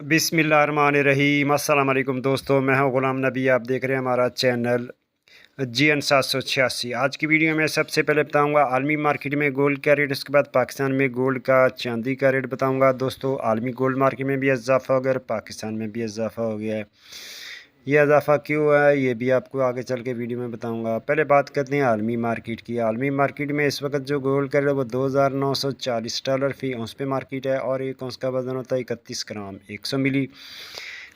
बिस्मिल्लाहिर्रहमानिर्रहीम। अस्सलाम वालेकुम दोस्तों, मैं हूं ग़ुलाम नबी। आप देख रहे हैं हमारा चैनल GN 786। आज की वीडियो में सबसे पहले बताऊंगा आलमी मार्केट में गोल्ड का रेट, उसके बाद पाकिस्तान में गोल्ड का चांदी का रेट बताऊंगा। दोस्तों, आलमी गोल्ड मार्केट में भी इजाफा हो गया और पाकिस्तान में भी इजाफा हो गया है। ये इजाफा क्यों है ये भी आपको आगे चल के वीडियो में बताऊंगा। पहले बात करते हैं आलमी मार्केट की। आलमी मार्केट में इस वक्त जो गोल्ड का रेट है वो $2940 फ़ी औंस पे मार्केट है और एक औंस का वज़न होता है 31 ग्राम 100 मिली।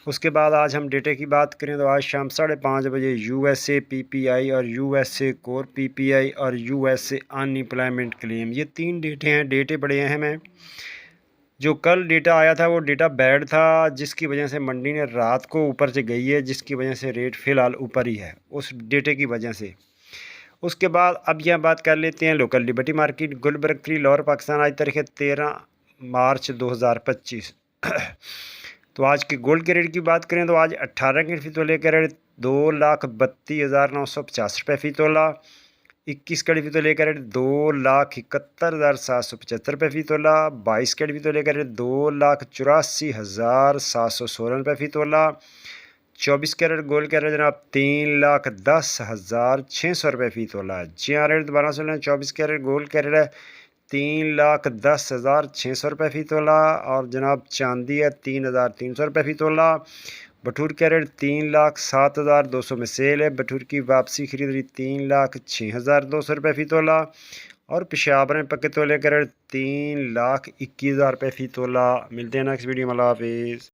उसके बाद आज हम डेटे की बात करें तो आज शाम 5:30 बजे USA PPI और USA कोर PPI और USA अनएम्प्लॉयमेंट क्लेम, ये 3 डेटे हैं। डेटे बड़े अहम हैं। जो कल डेटा आया था वो डेटा बैड था, जिसकी वजह से मंडी ने रात को ऊपर से गई है, जिसकी वजह से रेट फ़िलहाल ऊपर ही है उस डेटे की वजह से। उसके बाद अब यहाँ बात कर लेते हैं local liberty market Gulberg Lahore Pakistan. आज तारीख है 13 मार्च 2025। तो आज के गोल्ड के रेट की बात करें तो आज 18 कैरेट फ़ी तोले का रेट 2,32,950 रुपये फ़ी तोला। 21 कैरेट फ़ी तोले का रेट 2,71,775 रुपये फ़ी तोला। 22 कैरेट फ़ी तोले का रेट 2,84,716 रुपये फ़ी तोला। 24 कैरेट गोल्ड का रेट जनाब 3,10,600 रुपये फ़ी तोला। जी हाँ, रेट दोबारा सुन लें, 24 कैरेट गोल्ड का रेट है 3,10,600 रुपये फ़ी तोला और जनाब चांदी है 3,300 रुपये फ़ी तोला। बटूर का रेट 3,07,200 में सेल है। बटूर की वापसी खरीद 3,06,200 रुपये फ़ी तोला और पेशावर में पक्के तोले का रेट 3,21,000 रुपये फ़ी तोला। मिलते हैं नेक्स्ट वीडियो में। अल्लाह हाफिज़।